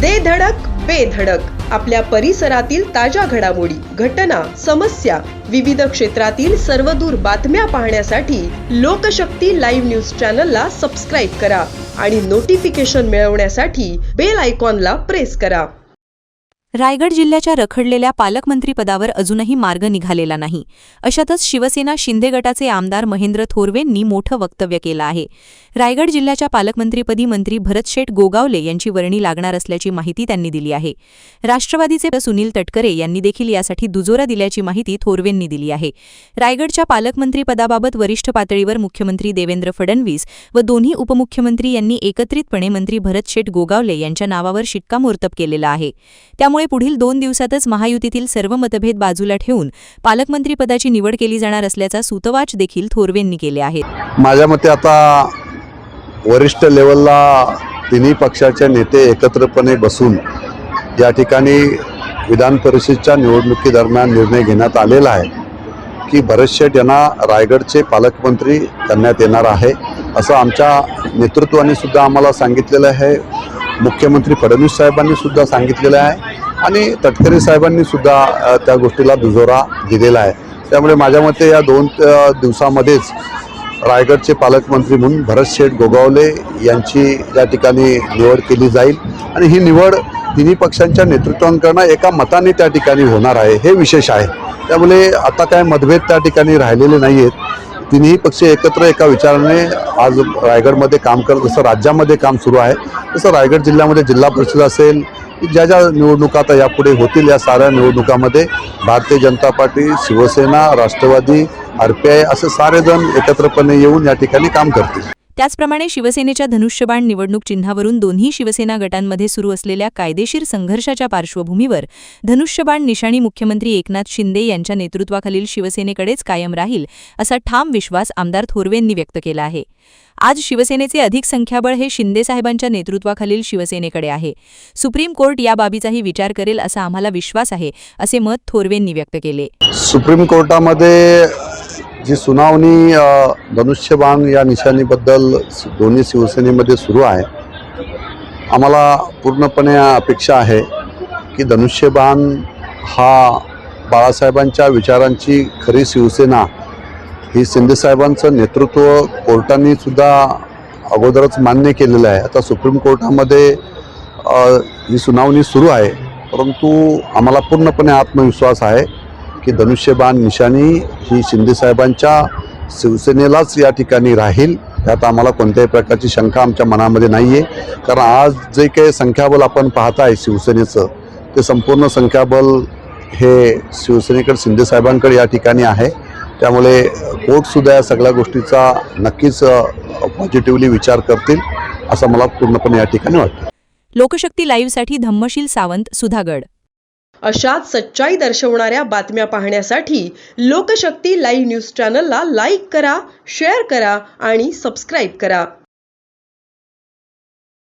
दे धडक बेधडक आपल्या परिसरातील ताज्या घडामोडी, घटना, समस्या, विविध क्षेत्रातील सर्वदूर बातम्या पाहण्यासाठी लोकशक्ती लाईव्ह न्यूज चॅनलला सबस्क्राईब करा आणि नोटिफिकेशन मिळवण्यासाठी बेल आयकॉनला प्रेस करा. रायगड जिल्ह्याच्या रखडलेल्या पालकमंत्रीपदावर अजूनही मार्ग निघालेला नाही. अशातच शिवसेना शिंदे गटाचे आमदार महेंद्र थोरवेंनी मोठं वक्तव्य केलं आहे. रायगड जिल्ह्याच्या पालकमंत्रीपदी मंत्री भरतशेठ गोगावले यांची वर्णी लागणार असल्याची माहिती त्यांनी दिली आहे. राष्ट्रवादीचे सुनील तटकरे यांनी देखील यासाठी दुजोरा दिल्याची माहिती थोरवेंनी दिली आहे. रायगडच्या पालकमंत्रीपदाबाबत वरिष्ठ पातळीवर मुख्यमंत्री देवेंद्र फडणवीस व दोन्ही उपमुख्यमंत्री यांनी एकत्रितपणे मंत्री भरतशेठ गोगावले यांच्या नावावर शिक्कामोर्तब केलेलं आहे. त्यामुळे पुढील 2 दिवसातच महायुतीतील सर्व मतभेद बाजूला ठेवून पालकमंत्रीपदाची निवड केली जाणार असल्याचा सूतवाच देखील थोरवेंनी केले आहेत. माझ्या मते आता वरिष्ठ लेवलला तिन्ही पक्षाचे नेते एकत्रपणे बसून या ठिकाणी विधान परिषदेच्या निवडणुकीदरम्यान निर्णय घेण्यात आलेला आहे की भरतशेठ यांना रायगडचे पालकमंत्री करण्यात येणार आहे, असं आमच्या नेतृत्वाने सुद्धा आम्हाला सांगितलेलं आहे. मुख्यमंत्री फडणवीस साहेबांनी सुद्धा सांगितलेलं आहे आणि तटकरे साहेबांनी सुद्धा त्या गोष्टीला दुजोरा दिलेला आहे. त्यामुळे माझ्या मते या 2 दिवसामध्येच रायगडचे पालकमंत्री म्हणून भरतशेठ गोगावले यांची या ठिकाणी निवड केली जाईल आणि ही निवड तिन्ही पक्षांच्या नेतृत्वांकडून एका मताने त्या ठिकाणी होणार आहे, हे विशेष आहे. त्यामुळे आता काय मतभेद त्या ठिकाणी राहिलेले नाही आहेत. तिन्ही पक्ष एकत्र एका विचाराने आज रायगडमध्ये काम करत, जसं राज्यामध्ये काम सुरू आहे तसं रायगड जिल्ह्यामध्ये जिल्हा परिषद असेल, ज्या ज्या निवडणुका आता यापुढे होतील या साऱ्या निवडणुकामध्ये भारतीय जनता पार्टी, शिवसेना, राष्ट्रवादी, RPI असे सारेजण एकत्रपणे येऊन या ठिकाणी काम करतील. त्याचप्रमाणे शिवसेनेच्या धनुष्यबाण निवडणूक चिन्हावरून दोन्ही शिवसेना गटांमध्ये सुरू असलेल्या कायदेशीर संघर्षाच्या पार्श्वभूमीवर धनुष्यबाण निशाणी मुख्यमंत्री एकनाथ शिंदे यांच्या नेतृत्वाखालील शिवसेनेकडेच कायम राहील असा ठाम विश्वास आमदार थोरवेंनी व्यक्त केला आहे. आज शिवसेनेचे अधिक संख्याबळ हे शिंदे साहेबांच्या नेतृत्वाखालील शिवसेनेकडे आहे. सुप्रीम कोर्ट या बाबीचाही विचार करेल असा आम्हाला विश्वास आहे, असे मत थोरवेंनी व्यक्त केले. सुप्रीम कोर्टामध्ये जी सुनावणी धनुष्यबाण या निशाणीबद्दल दोन्ही शिवसेनेमध्ये सुरू आहे, आम्हाला पूर्णपणे अपेक्षा आहे की धनुष्यबाण हा बाळासाहेबांच्या विचारांची खरी शिवसेना ही शिंदेसाहेबांचं नेतृत्व कोर्टाने सुद्धा अगोदरच मान्य केलेलं आहे. आता सुप्रीम कोर्टामध्ये ही सुनावणी सुरू आहे, परंतु आम्हाला पूर्णपणे आत्मविश्वास आहे की धनुष्यबाण निशाणी ही शिंदेसाहेबांच्या शिवसेनेलाच या ठिकाणी राहील. यात आम्हाला कोणत्याही प्रकारची शंका आमच्या मनामध्ये नाही आहे. कारण आज जे काही संख्याबळ आपण पाहत आहे शिवसेनेचं, ते संपूर्ण संख्याबळ हे शिवसेनेकडे शिंदेसाहेबांकडे या ठिकाणी आहे. त्यामुळे कोर्टसुद्धा या सगळ्या गोष्टीचा नक्कीच पॉझिटिव्हली विचार करतील असं मला पूर्णपणे या ठिकाणी वाटतं. लोकशक्ती लाईव्हसाठी धम्मशील सावंत, सुधागड. अशाच सच्चाई दर्शवणाऱ्या बातम्या पाहण्यासाठी लोकशक्ती लाईव्ह न्यूज चॅनलला लाईक करा, शेअर करा आणि सबस्क्राईब करा.